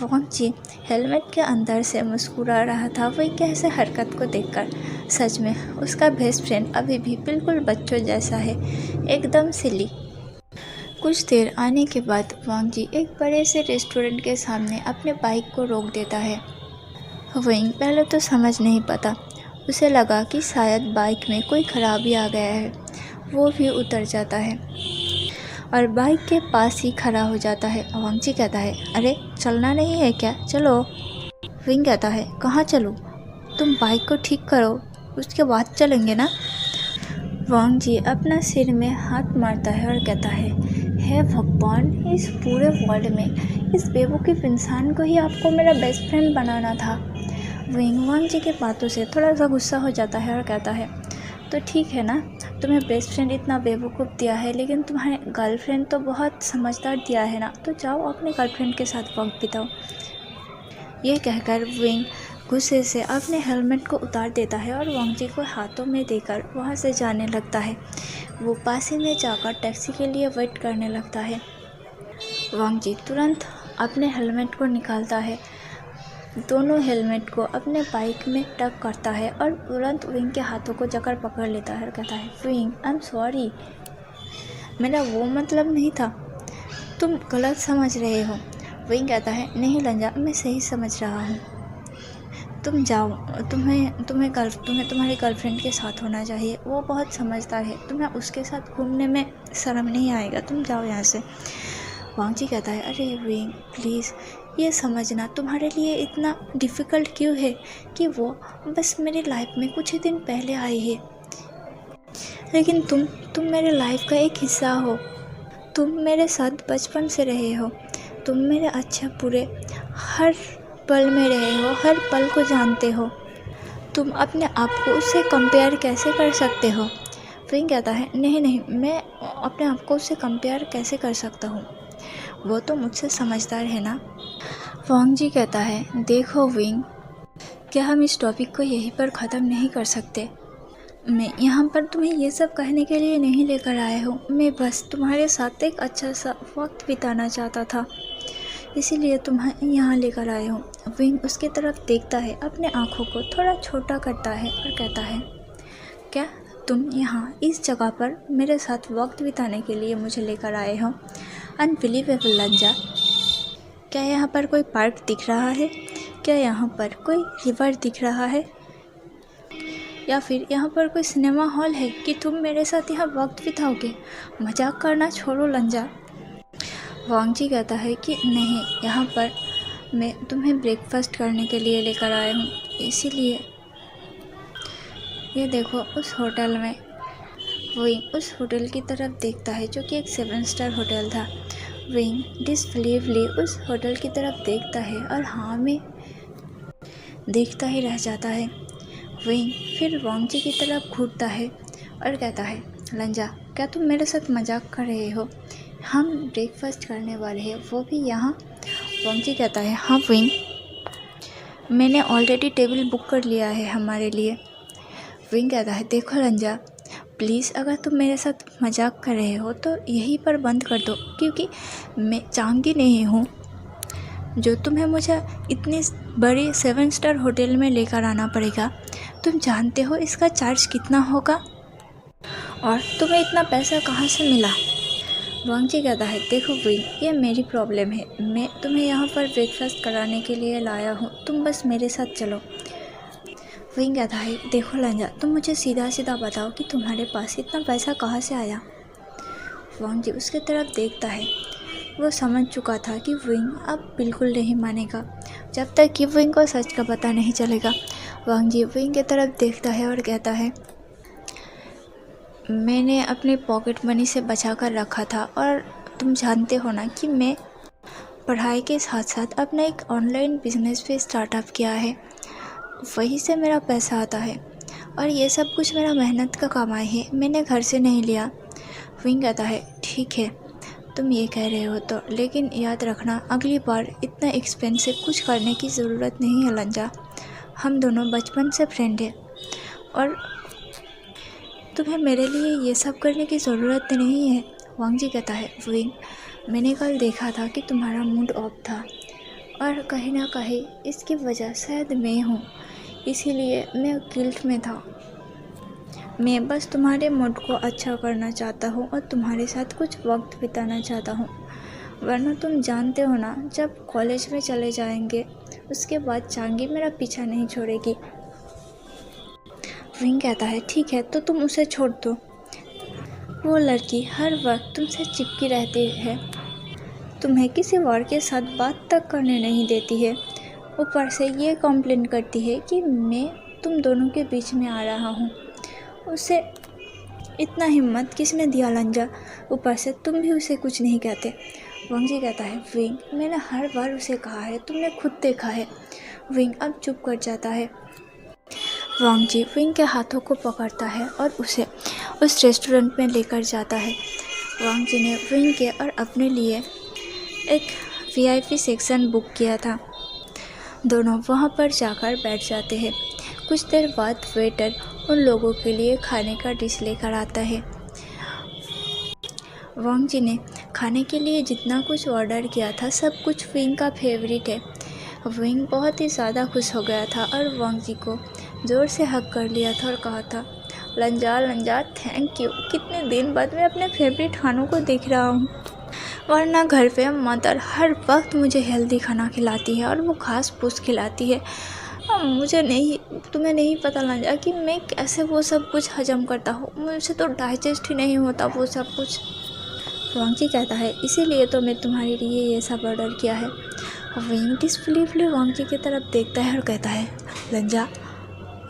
वांग जी हेलमेट के अंदर से मुस्कुरा रहा था विंग के ऐसे हरकत को देखकर। सच में उसका बेस्ट फ्रेंड अभी भी बिल्कुल बच्चों जैसा है, एकदम सिली। कुछ देर आने के बाद वांग जी एक बड़े से रेस्टोरेंट के सामने अपने बाइक को रोक देता है। विंग पहले तो समझ नहीं पाता, उसे लगा कि शायद बाइक में कोई खराबी आ गया है। वो भी उतर जाता है और बाइक के पास ही खड़ा हो जाता है। वांग जी कहता है, अरे चलना नहीं है क्या, चलो। विंग कहता है, कहाँ चलूँ, तुम बाइक को ठीक करो उसके बाद चलेंगे ना। वांग जी अपना सिर में हाथ मारता है और कहता है, हे भगवान, इस पूरे वर्ल्ड में इस बेवकूफ़ इंसान को ही आपको मेरा बेस्ट फ्रेंड बनाना था। विंग वांग जी के बातों से थोड़ा सा गुस्सा हो जाता है और कहता है, तो ठीक है ना, तुम्हें बेस्ट फ्रेंड इतना बेवकूफ़ दिया है, लेकिन तुम्हारे गर्लफ्रेंड तो बहुत समझदार दिया है ना, तो जाओ अपने गर्लफ्रेंड के साथ वक्त बिताओ। ये कहकर विंग गुस्से से अपने हेलमेट को उतार देता है और वांग जी को हाथों में देकर वहाँ से जाने लगता है। वो पास ही में जाकर टैक्सी के लिए वेट करने लगता है। वांग जी तुरंत अपने हेलमेट को निकालता है, दोनों हेलमेट को अपने बाइक में टक करता है और तुरंत विंग के हाथों को जकड़ पकड़ लेता है और कहता है, विंग आई एम सॉरी, मेरा वो मतलब नहीं था, तुम गलत समझ रहे हो। विंग कहता है, नहीं लंजा, मैं सही समझ रहा हूँ, तुम जाओ, तुम्हें तुम्हारी गर्लफ्रेंड के साथ होना चाहिए, वो बहुत समझदार है, तुम्हें उसके साथ घूमने में शर्म नहीं आएगा, तुम जाओ यहाँ से। वांग जी कहता है, अरे विंग प्लीज़, ये समझना तुम्हारे लिए इतना डिफ़िकल्ट क्यों है कि वो बस मेरी लाइफ में कुछ ही दिन पहले आई है, लेकिन तुम मेरे लाइफ का एक हिस्सा हो, तुम मेरे साथ बचपन से रहे हो, तुम मेरे अच्छे बुरे हर पल में रहे हो, हर पल को जानते हो, तुम अपने आप को उससे कंपेयर कैसे कर सकते हो। विंग कहता है, नहीं, मैं अपने आप को उससे कंपेयर कैसे कर सकता हूँ, वो तो मुझसे समझदार है ना। वांग जी कहता है, देखो विंग, क्या हम इस टॉपिक को यहीं पर ख़त्म नहीं कर सकते। मैं यहाँ पर तुम्हें ये सब कहने के लिए नहीं लेकर आया हूँ, मैं बस तुम्हारे साथ एक अच्छा सा वक्त बिताना चाहता था, इसीलिए तुम्हें यहाँ लेकर आया हूँ। विंग उसकी तरफ देखता है, अपने आँखों को थोड़ा छोटा करता है और कहता है, क्या तुम यहाँ इस जगह पर मेरे साथ वक्त बिताने के लिए मुझे लेकर आए हो। अनबिलीवेबल लंजा। क्या यहाँ पर कोई पार्क दिख रहा है? क्या यहाँ पर कोई रिवर दिख रहा है? या फिर यहाँ पर कोई सिनेमा हॉल है कि तुम मेरे साथ यहाँ वक्त बिताओगे? मजाक करना छोड़ो लंजा। वांग जी कहता है कि नहीं, यहाँ पर मैं तुम्हें ब्रेकफास्ट करने के लिए लेकर आया हूँ, इसीलिए ये देखो उस होटल में। विंग उस होटल की तरफ देखता है जो कि एक 7 स्टार होटल था। विंग डिसबिलीवली उस होटल की तरफ देखता है और हाँ में देखता ही रह जाता है। विंग फिर वांग जी की तरफ घूरता है और कहता है, लंजा, क्या तुम मेरे साथ मजाक कर रहे हो? हम ब्रेकफास्ट करने वाले हैं, वो भी यहाँ। वांग जी कहता है, हाँ विंग, मैंने ऑलरेडी टेबल बुक कर लिया है हमारे लिए। विंग कहता है, देखो लंजा, प्लीज़ अगर तुम मेरे साथ मजाक कर रहे हो तो यहीं पर बंद कर दो, क्योंकि मैं चाहती नहीं हूँ जो तुम्हें मुझे इतनी बड़ी 7 स्टार होटल में लेकर आना पड़ेगा। तुम जानते हो इसका चार्ज कितना होगा और तुम्हें इतना पैसा कहाँ से मिला? वांग जी कहता है, देखो विंग, ये मेरी प्रॉब्लम है, मैं तुम्हें यहाँ पर ब्रेकफास्ट कराने के लिए लाया हूँ, तुम बस मेरे साथ चलो। विंग कहता है, देखो लंजा, तुम मुझे सीधा सीधा बताओ कि तुम्हारे पास इतना पैसा कहाँ से आया। वांग जी उसके तरफ देखता है। वो समझ चुका था कि विंग अब बिल्कुल नहीं मानेगा जब तक कि विंग को सच का पता नहीं चलेगा। वांग जी विंग की तरफ देखता है और कहता है, मैंने अपने पॉकेट मनी से बचा कर रखा था और तुम जानते हो ना कि मैं पढ़ाई के साथ साथ अपना एक ऑनलाइन बिजनेस भी स्टार्टअप किया है, वहीं से मेरा पैसा आता है और ये सब कुछ मेरा मेहनत का कमाई है, मैंने घर से नहीं लिया। विंग कहता है, ठीक है तुम ये कह रहे हो तो, लेकिन याद रखना अगली बार इतना एक्सपेंसिव कुछ करने की ज़रूरत नहीं है लंजा, हम दोनों बचपन से फ्रेंड हैं और तुम्हें मेरे लिए ये सब करने की ज़रूरत नहीं है। वांग जी कहता है, विंग, मैंने कल देखा था कि तुम्हारा मूड ऑफ था और कहीं ना कहीं इसकी वजह शायद मैं हूँ, इसीलिए मैं गिल्ट में था। मैं बस तुम्हारे मूड को अच्छा करना चाहता हूँ और तुम्हारे साथ कुछ वक्त बिताना चाहता हूँ, वरना तुम जानते हो ना, जब कॉलेज में चले जाएंगे उसके बाद चांगी मेरा पीछा नहीं छोड़ेगी। विंग कहता है ठीक है तो तुम उसे छोड़ दो, वो लड़की हर वक्त तुमसे चिपकी रहती है, तुम्हें किसी और के साथ बात तक करने नहीं देती है, ऊपर से ये कंप्लेन करती है कि मैं तुम दोनों के बीच में आ रहा हूँ। उसे इतना हिम्मत किसने दिया लंजा, ऊपर से तुम भी उसे कुछ नहीं कहते। वांग जी कहता है विंग मैंने हर बार उसे कहा है, तुमने खुद देखा है। विंग अब चुप कर जाता है। वांग जी विंग के हाथों को पकड़ता है और उसे उस रेस्टोरेंट में लेकर जाता है। वांग जी ने विंग के और अपने लिए एक वीआईपी सेक्शन बुक किया था। दोनों वहां पर जाकर बैठ जाते हैं। कुछ देर बाद वेटर उन लोगों के लिए खाने का डिश लेकर आता है। वांग जी ने खाने के लिए जितना कुछ ऑर्डर किया था सब कुछ विंग का फेवरेट है। विंग बहुत ही ज़्यादा खुश हो गया था और वांग जी को ज़ोर से हग कर लिया था और कहा था लंजा लंजा थैंक यू, कितने दिन बाद मैं अपने फेवरेट खानों को देख रहा हूँ, वरना घर पे मदर हर वक्त मुझे हेल्दी खाना खिलाती है और वो घास फूस खिलाती है। तुम्हें नहीं पता लंजा कि मैं कैसे वो सब कुछ हजम करता हूँ, मुझसे तो डाइजेस्ट ही नहीं होता वो सब कुछ। वांग जी कहता है इसीलिए तो मैं तुम्हारे लिए ये सब ऑर्डर किया है। विंग डिसबिलीवली वांग जी की तरफ देखता है और कहता है लंजा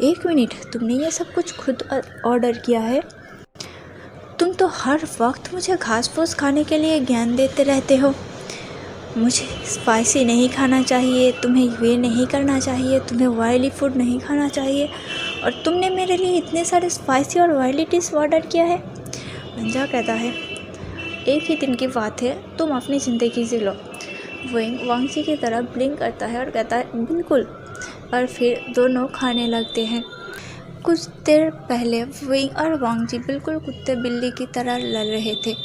1 मिनट, तुमने ये सब कुछ खुद ऑर्डर किया है? तुम तो हर वक्त मुझे घास फूस खाने के लिए ज्ञान देते रहते हो, मुझे स्पाइसी नहीं खाना चाहिए, तुम्हें ये नहीं करना चाहिए, तुम्हें ऑयली फूड नहीं खाना चाहिए, और तुमने मेरे लिए इतने सारे स्पाइसी और ऑयली डिश ऑर्डर किया है। लंजा कहता है एक ही दिन की बात है, तुम अपनी ज़िंदगी जी लो। विंग वांग जी की तरफ ब्लिंक करता है और कहता है बिल्कुल, और फिर दोनों खाने लगते हैं। कुछ देर पहले विंग और वांग जी बिल्कुल कुत्ते बिल्ली की तरह लड़ रहे थे,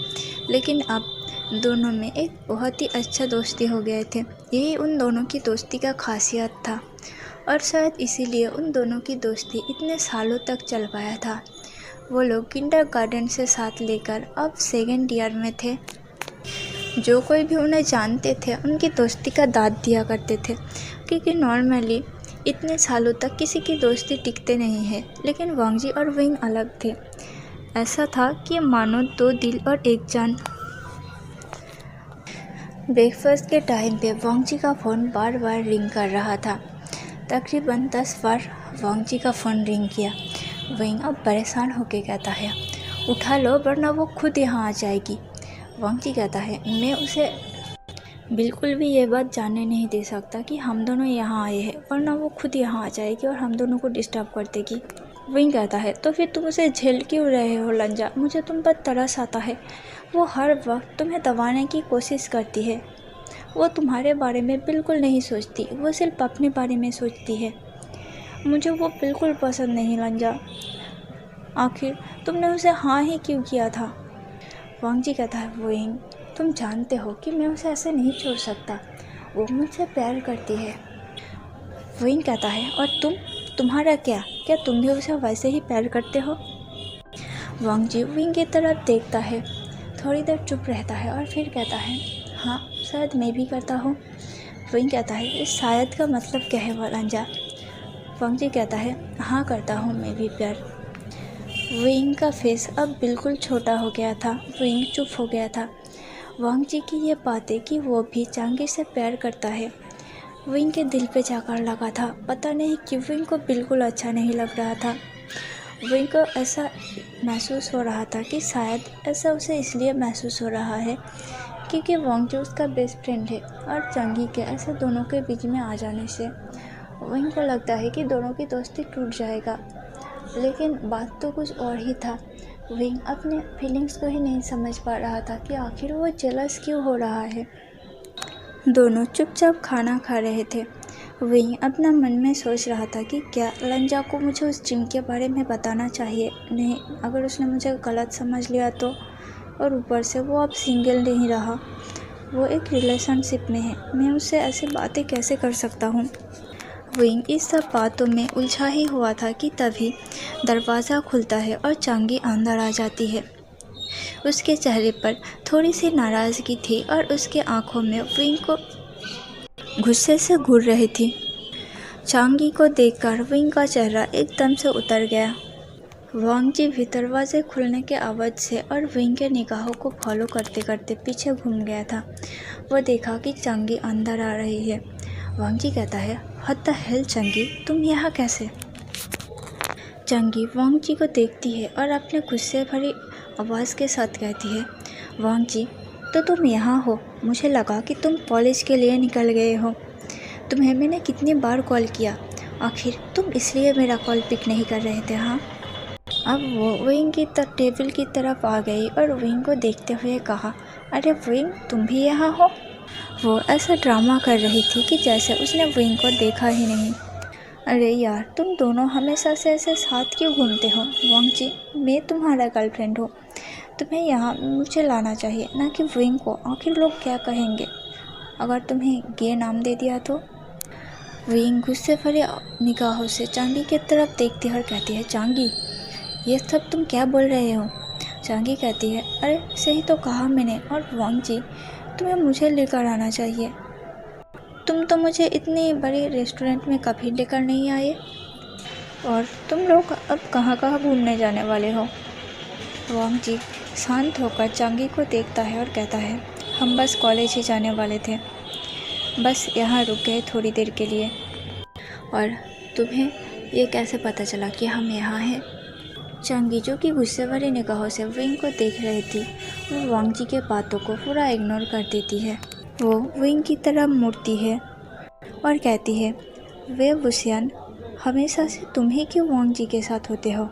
लेकिन अब दोनों में एक बहुत ही अच्छा दोस्ती हो गए थे। यही उन दोनों की दोस्ती का खासियत था और शायद इसीलिए उन दोनों की दोस्ती इतने सालों तक चल पाया था। वो लोग किंडरगार्टन से साथ लेकर अब 2nd ईयर में थे। जो कोई भी उन्हें जानते थे उनकी दोस्ती का दाद दिया करते थे, क्योंकि नॉर्मली इतने सालों तक किसी की दोस्ती टिकते नहीं है, लेकिन वांग जी और विंग अलग थे। ऐसा था कि मानो 2 दिल और 1 जान। ब्रेकफास्ट के टाइम पे वांग जी का फ़ोन बार बार रिंग कर रहा था। तकरीबन 10 बार वांग जी का फ़ोन रिंग किया। विंग अब परेशान होकर कहता है उठा लो वरना वो खुद यहाँ आ जाएगी। वांग जी कहता है मैं उसे बिल्कुल भी ये बात जानने नहीं दे सकता कि हम दोनों यहाँ आए हैं, वरना वो खुद यहाँ आ जाएगी और हम दोनों को डिस्टर्ब कर देगी। विंग कहता है तो फिर तुम उसे झेल क्यों रहे हो लंजा, मुझे तुम पर तरस आता है। वो हर वक्त तुम्हें दबाने की कोशिश करती है, वो तुम्हारे बारे में बिल्कुल नहीं सोचती, वो सिर्फ अपने बारे में सोचती है। मुझे वो बिल्कुल पसंद नहीं लंजा, आखिर तुमने उसे हाँ ही क्यों किया था। वांग जी कहता है विंग तुम जानते हो कि मैं उसे ऐसे नहीं छोड़ सकता, वो मुझसे प्यार करती है। विंग कहता है और तुम्हारा क्या तुम भी उसे वैसे ही प्यार करते हो। वांग जी विंग की तरफ देखता है, थोड़ी देर चुप रहता है और फिर कहता है हाँ शायद मैं भी करता हूँ। विंग कहता है इस शायद का मतलब क्या है लंजा। वांग जी कहता है हाँ करता हूँ मैं भी प्यार। विंग का फेस अब बिल्कुल छोटा हो गया था। विंग चुप हो गया था। वांग जी की ये बातें कि वो भी चांगी से प्यार करता है विंग के दिल पे जाकर लगा था। पता नहीं क्यों विंग को बिल्कुल अच्छा नहीं लग रहा था। विंग को ऐसा महसूस हो रहा था कि शायद ऐसा उसे इसलिए महसूस हो रहा है क्योंकि वांग जी उसका बेस्ट फ्रेंड है, और चांगी के ऐसे दोनों के बीच में आ जाने से विंग को लगता है कि दोनों की दोस्ती टूट जाएगा। लेकिन बात तो कुछ और ही था। विंग अपने फीलिंग्स को ही नहीं समझ पा रहा था कि आखिर वो जेलस क्यों हो रहा है। दोनों चुपचाप खाना खा रहे थे। विंग अपना मन में सोच रहा था कि क्या लंजा को मुझे उस जिम के बारे में बताना चाहिए, नहीं अगर उसने मुझे गलत समझ लिया तो। और ऊपर से वो अब सिंगल नहीं रहा, वो एक रिलेशनशिप में है, मैं उससे ऐसी बातें कैसे कर सकता हूँ। विंग इस सब बातों में उलझा ही हुआ था कि तभी दरवाज़ा खुलता है और चांगी अंदर आ जाती है। उसके चेहरे पर थोड़ी सी नाराज़गी थी और उसके आंखों में विंग को गुस्से से घूर रही थी। चांगी को देखकर विंग का चेहरा एकदम से उतर गया। वांग जी भी दरवाजे खुलने के आवाज़ से और विंग के निगाहों को फॉलो करते करते पीछे घूम गया था। वो देखा कि चांगी अंदर आ रही है। वांग जी कहता है, व्हाट द हेल चांगी, तुम यहाँ कैसे? चांगी वांग जी को देखती है और अपने गुस्से भरी आवाज़ के साथ कहती है, वांग जी, तो तुम यहाँ हो? मुझे लगा कि तुम कॉलेज के लिए निकल गए हो। तुम्हें मैंने कितनी बार कॉल किया, आखिर तुम इसलिए मेरा कॉल पिक नहीं कर रहे थे? हाँ। अब वो विंग की टेबल की तरफ आ गई और विंग को देखते हुए कहा, अरे विंग, तुम भी यहाँ हो? वो ऐसा ड्रामा कर रही थी कि जैसे उसने विंग को देखा ही नहीं। अरे यार, तुम दोनों हमेशा से ऐसे साथ क्यों घूमते हो? वांग जी, मैं तुम्हारा गर्लफ्रेंड हूँ। तुम्हें यहाँ मुझे लाना चाहिए, ना कि विंग को। आखिर लोग क्या कहेंगे अगर तुम्हें गे नाम दे दिया तो? विंग गुस्से भरे निगाहों से चांगी की तरफ देखती है और कहती है, चांगी, ये सब तुम क्या बोल रहे हो? चांगी कहती है, अरे सही तो कहा मैंने। और वांग जी, तुम्हें मुझे लेकर आना चाहिए। तुम तो मुझे इतनी बड़ी रेस्टोरेंट में कभी लेकर नहीं आए। और तुम लोग अब कहाँ कहाँ घूमने जाने वाले हो? वांग जी शांत होकर चांगी को देखता है और कहता है, हम बस कॉलेज ही जाने वाले थे, बस यहाँ रुक गए थोड़ी देर के लिए। और तुम्हें ये कैसे पता चला कि हम यहाँ हैं? चांगी, जो कि गुस्से भरी निगाहों से विंग को देख रही थी, वो वांग जी के बातों को पूरा इग्नोर कर देती है। वो विंग की तरफ मुड़ती है और कहती है, वे बुसियान, हमेशा से तुम ही क्यों वांग जी के साथ होते हो?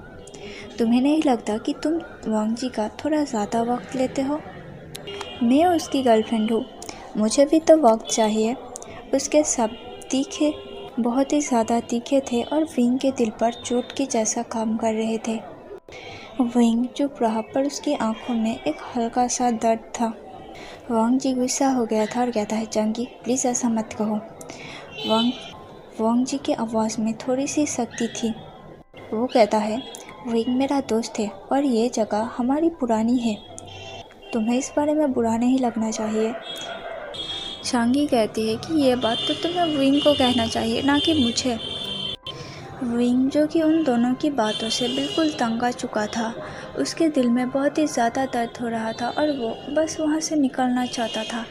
तुम्हें नहीं लगता कि तुम वांग जी का थोड़ा ज़्यादा वक्त लेते हो? मैं उसकी गर्लफ्रेंड हूँ, मुझे भी तो वक्त चाहिए। उसके सब तीखे बहुत ही ज़्यादा तीखे थे और विंग के दिल पर चोट के जैसा काम कर रहे थे। विंग चुप रहा, पर उसकी आंखों में एक हल्का सा दर्द था। वांग जी गुस्सा हो गया था और कहता है, चांगी, प्लीज़ ऐसा मत कहो। वांग जी की आवाज़ में थोड़ी सी सख्ती थी। वो कहता है, विंग मेरा दोस्त है और ये जगह हमारी पुरानी है, तुम्हें इस बारे में बुरा नहीं लगना चाहिए। चांगी कहती है कि ये बात तो तुम्हें विंग को कहना चाहिए, ना कि मुझे। विंग, जो कि उन दोनों की बातों से बिल्कुल तंग आ चुका था, उसके दिल में बहुत ही ज़्यादा दर्द हो रहा था और वो बस वहाँ से निकलना चाहता था।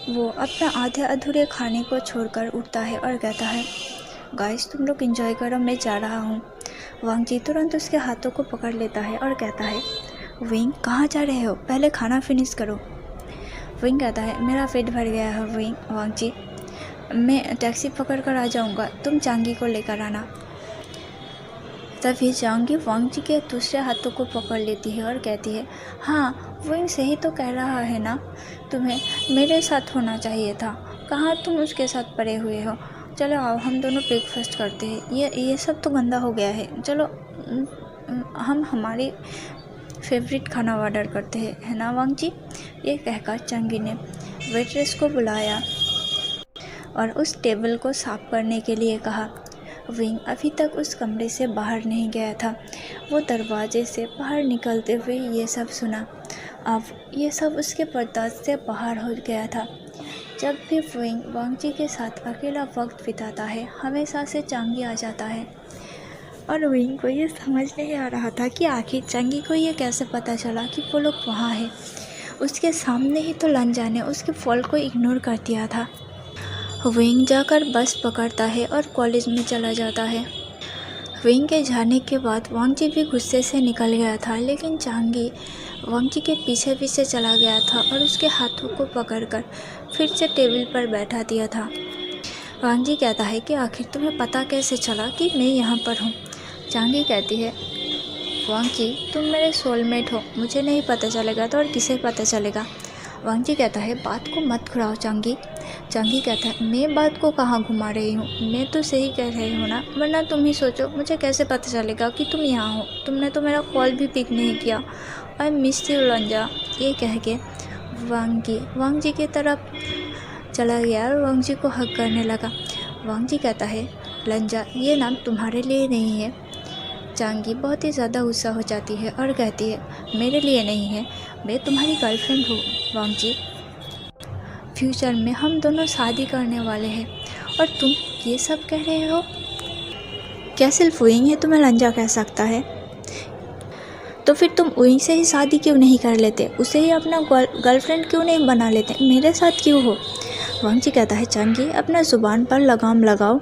वो अपना आधे अधूरे खाने को छोड़कर उठता है और कहता है, गाइस, तुम लोग एंजॉय करो, मैं जा रहा हूँ। वांग जी तुरंत उसके हाथों को पकड़ लेता है और कहता है, विंग, कहाँ जा रहे हो? पहले खाना फिनिश करो। विंग कहता है, मेरा पेट भर गया है वांग जी, मैं टैक्सी पकड़ कर आ जाऊँगा, तुम चांगी को लेकर आना। तभी चांगी वांग जी के दूसरे हाथों को पकड़ लेती है और कहती है, हाँ, विंग सही तो कह रहा है ना, तुम्हें मेरे साथ होना चाहिए था, कहाँ तुम उसके साथ पड़े हुए हो। चलो आओ, हम दोनों ब्रेकफास्ट करते हैं। ये सब तो गंदा हो गया है, चलो हम हमारी फेवरेट खाना ऑर्डर करते हैं, है ना वांग जी? ये कहकर चांगी ने वेट्रेस को बुलाया और उस टेबल को साफ करने के लिए कहा। विंग अभी तक उस कमरे से बाहर नहीं गया था। वो दरवाजे से बाहर निकलते हुए ये सब सुना। अब ये सब उसके बर्दाश्त से बाहर हो गया था। जब भी विंग वांग जी के साथ अकेला वक्त बिताता है, हमेशा से चांगी आ जाता है और विंग को ये समझ नहीं आ रहा था कि आखिर चांगी को ये कैसे पता चला कि वो लोग वहाँ हैं। उसके सामने ही तो लंजा ने उसके फॉल को इग्नोर कर दिया था। विंग जाकर बस पकड़ता है और कॉलेज में चला जाता है। विंग के जाने के बाद वांग जी भी गुस्से से निकल गया था, लेकिन चांगी वांग जी के पीछे पीछे चला गया था और उसके हाथों को पकड़कर फिर से टेबल पर बैठा दिया था। वांग जी कहता है कि आखिर तुम्हें पता कैसे चला कि मैं यहाँ पर हूँ? चांगी कहती है, वांग जी, तुम मेरे सोलमेट हो, मुझे नहीं पता चलेगा तो और किसे पता चलेगा? वांग जी कहता है, बात को मत घुराओ चांगी। चांगी कहता है, मैं बात को कहाँ घुमा रही हूँ, मैं तो सही कह रही हूँ ना, वरना तुम ही सोचो, मुझे कैसे पता चलेगा कि तुम यहाँ हो? तुमने तो मेरा कॉल भी पिक नहीं किया। I miss you लंजा। ये कह के वांग जी की तरफ चला गया और वांग जी को हक करने लगा। वांग जी कहता है, लंजा, ये नाम तुम्हारे लिए नहीं है। चांगी बहुत ही ज़्यादा गुस्सा हो जाती है और कहती है, मेरे लिए नहीं है, मैं तुम्हारी गर्लफ्रेंड हूँ वांग जी। फ्यूचर में हम दोनों शादी करने वाले हैं और तुम ये सब कह रहे हो? क्या सिर्फ वुइंग है तुम्हें लंजा कह सकता है? तो फिर तुम वुइंग से ही शादी क्यों नहीं कर लेते? उसे ही अपना गर्लफ्रेंड क्यों नहीं बना लेते? मेरे साथ क्यों हो? वांग जी कहता है, चांगी अपना ज़ुबान पर लगाम लगाओ।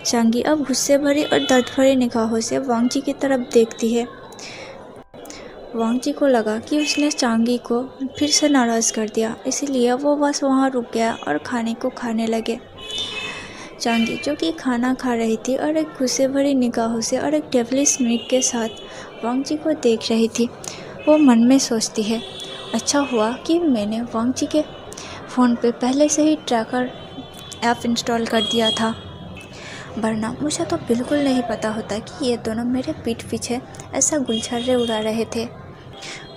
चांगी अब गुस्से भरी और दर्द भरी निगाहों से वांग जी की तरफ देखती है। वांग जी को लगा कि उसने चांगी को फिर से नाराज़ कर दिया, इसीलिए वो बस वहाँ रुक गया और खाने को खाने लगे। चांगी जो कि खाना खा रही थी और एक गुस्से भरी निगाहों से और एक डेविलिश स्मित के साथ वांग जी को देख रही थी। वो मन में सोचती है, अच्छा हुआ कि मैंने वांग जी के फ़ोन पे पहले से ही ट्रैकर ऐप इंस्टॉल कर दिया था, वरना मुझे तो बिल्कुल नहीं पता होता कि ये दोनों मेरे पीठ पीछे ऐसा गुलछर्रे उड़ा रहे थे।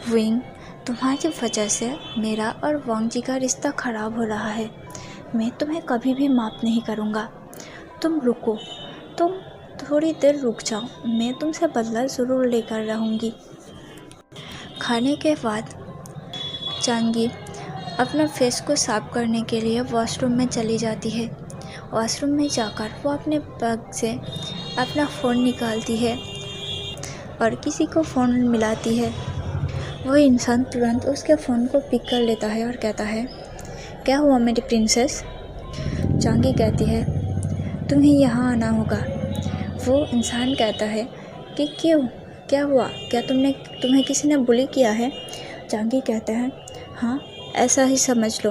विंग, तुम्हारी वजह से मेरा और वांग जी का रिश्ता ख़राब हो रहा है। मैं तुम्हें कभी भी माफ़ नहीं करूँगा। तुम रुको, तुम थोड़ी देर रुक जाओ, मैं तुमसे बदला ज़रूर लेकर रहूँगी। खाने के बाद चांगी अपना फेस को साफ करने के लिए वॉशरूम में चली जाती है। वॉशरूम में जाकर वो अपने बैग से अपना फ़ोन निकालती है और किसी को फ़ोन मिलाती है। वो इंसान तुरंत उसके फ़ोन को पिक कर लेता है और कहता है, क्या हुआ मेरी प्रिंसेस? चांगी कहती है, तुम्हें यहाँ आना होगा। वो इंसान कहता है कि क्यों, क्या हुआ, क्या तुम्हें किसी ने बुली किया है? चांगी कहता है, हाँ ऐसा ही समझ लो,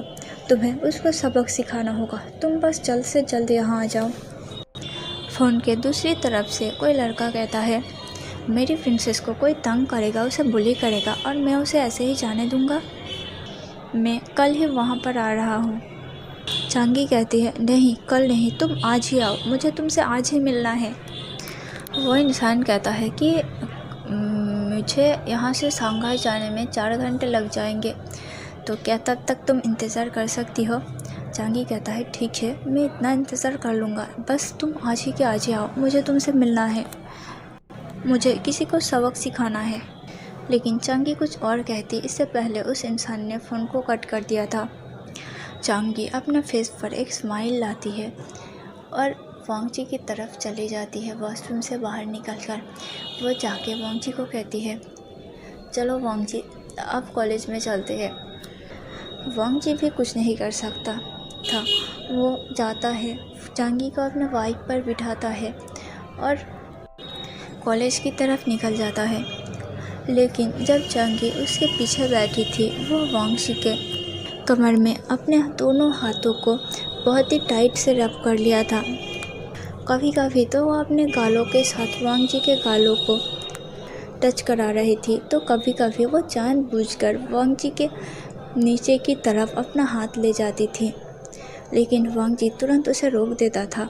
तुम्हें उसको सबक सिखाना होगा, तुम बस जल्द से जल्द यहाँ आ जाओ। फ़ोन के दूसरी तरफ से कोई लड़का कहता है, मेरी प्रिंसेस को कोई तंग करेगा, उसे बुली करेगा और मैं उसे ऐसे ही जाने दूँगा? मैं कल ही वहाँ पर आ रहा हूँ। चांगी कहती है, नहीं कल नहीं, तुम आज ही आओ, मुझे तुमसे आज ही मिलना है। वो इंसान कहता है कि मुझे यहाँ से शंघाई जाने में 4 घंटे लग जाएंगे, तो क्या तब तक तुम इंतज़ार कर सकती हो? चांगी कहता है, ठीक है, मैं इतना इंतज़ार कर लूँगा, बस तुम आज ही के आज ही आओ, मुझे तुमसे मिलना है, मुझे किसी को सबक सिखाना है। लेकिन चांगी कुछ और कहती, इससे पहले उस इंसान ने फ़ोन को कट कर दिया था। चांगी अपने फेस पर एक स्माइल लाती है और वांग जी की तरफ चली जाती है। वॉशरूम से बाहर निकलकर वो जाके वांग जी को कहती है, चलो वांग जी, अब कॉलेज में चलते हैं। वांग जी भी कुछ नहीं कर सकता था। वो जाता है, चांगी को अपने बाइक पर बिठाता है और कॉलेज की तरफ निकल जाता है। लेकिन जब चांगी उसके पीछे बैठी थी, वो वांग जी के कमर में अपने दोनों हाथों को बहुत ही टाइट से रब कर लिया था। कभी कभी तो वो अपने गालों के साथ वांग जी के गालों को टच करा रही थी, तो कभी कभी वो जानबूझकर वांग जी के नीचे की तरफ अपना हाथ ले जाती थी। लेकिन वांग जी तुरंत उसे रोक देता था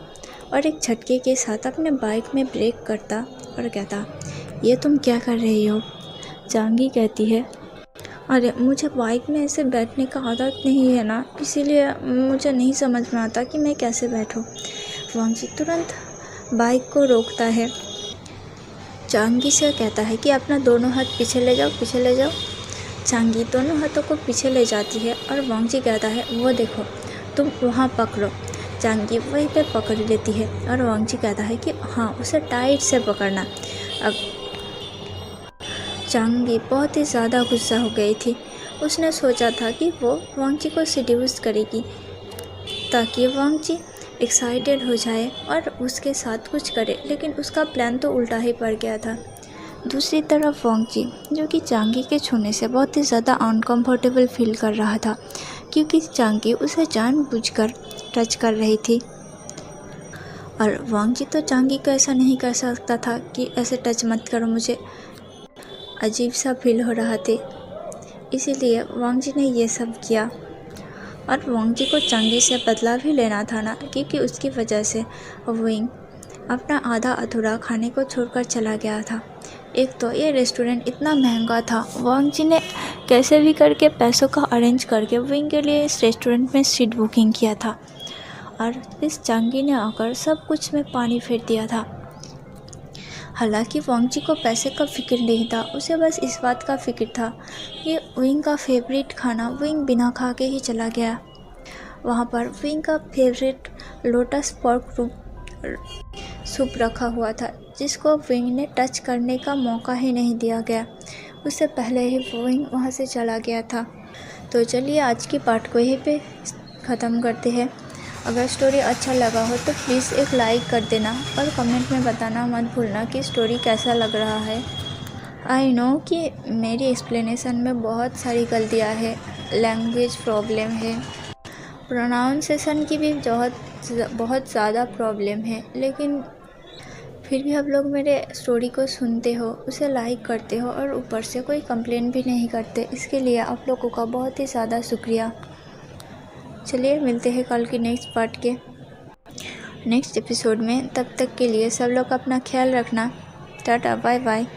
और एक झटके के साथ अपने बाइक में ब्रेक करता और कहता, ये तुम क्या कर रही हो? चांगी कहती है, अरे मुझे बाइक में ऐसे बैठने का आदत नहीं है ना, इसीलिए मुझे नहीं समझ में आता कि मैं कैसे बैठूं। वांग जी तुरंत बाइक को रोकता है। चांगी से कहता है कि अपना दोनों हाथ पीछे ले जाओ, पीछे ले जाओ। चांगी दोनों हाथों को पीछे ले जाती है और वांग जी कहता है, वो देखो, तुम वहाँ पकड़ो। चांगी वहीं पे पकड़ लेती है और वांग जी कहता है कि हाँ, उसे टाइट से पकड़ना। अब चांगी बहुत ही ज़्यादा गुस्सा हो गई थी। उसने सोचा था कि वो वांग जी को सेड्यूस करेगी ताकि वांग जी एक्साइटेड हो जाए और उसके साथ कुछ करे, लेकिन उसका प्लान तो उल्टा ही पड़ गया था। दूसरी तरफ वांग जी, जो कि चांगी के छूने से बहुत ही ज़्यादा अनकंफर्टेबल फील कर रहा था, क्योंकि चांगी उसे जानबूझकर टच कर रही थी और वांग जी तो चांगी को ऐसा नहीं कर सकता था कि ऐसे टच मत करो, मुझे अजीब सा फील हो रहा था। इसीलिए वांग जी ने ये सब किया और वांग जी को चांगी से बदला भी लेना था ना, क्योंकि उसकी वजह से विंग अपना आधा अधूरा खाने को छोड़कर चला गया था। एक तो ये रेस्टोरेंट इतना महंगा था, वांग जी ने कैसे भी करके पैसों का अरेंज करके विंग के लिए इस रेस्टोरेंट में सीट बुकिंग किया था और इस चांगी ने आकर सब कुछ में पानी फेर दिया था। हालांकि वांगजी को पैसे का फिक्र नहीं था, उसे बस इस बात का फिक्र था कि विंग का फेवरेट खाना विंग बिना खा के ही चला गया। वहाँ पर विंग का फेवरेट लोटस पोर्क सूप रखा हुआ था, जिसको विंग ने टच करने का मौका ही नहीं दिया गया। उससे पहले ही विंग वहाँ से चला गया था। तो चलिए आज की पार्ट को यहीं पे ख़त्म करते हैं। अगर स्टोरी अच्छा लगा हो तो प्लीज़ एक लाइक कर देना और कमेंट में बताना मत भूलना कि स्टोरी कैसा लग रहा है। आई नो कि मेरी एक्सप्लेनेशन में बहुत सारी गलतियाँ हैं, लैंग्वेज प्रॉब्लम है, प्रोनाउंसिएशन की भी बहुत ज़्यादा प्रॉब्लम है, लेकिन फिर भी आप लोग मेरे स्टोरी को सुनते हो, उसे लाइक करते हो और ऊपर से कोई कंप्लेन भी नहीं करते। इसके लिए आप लोगों का बहुत ही ज़्यादा शुक्रिया। चलिए मिलते हैं कल की नेक्स्ट पार्ट के नेक्स्ट एपिसोड में। तब तक के लिए सब लोग अपना ख्याल रखना। Tata bye bye.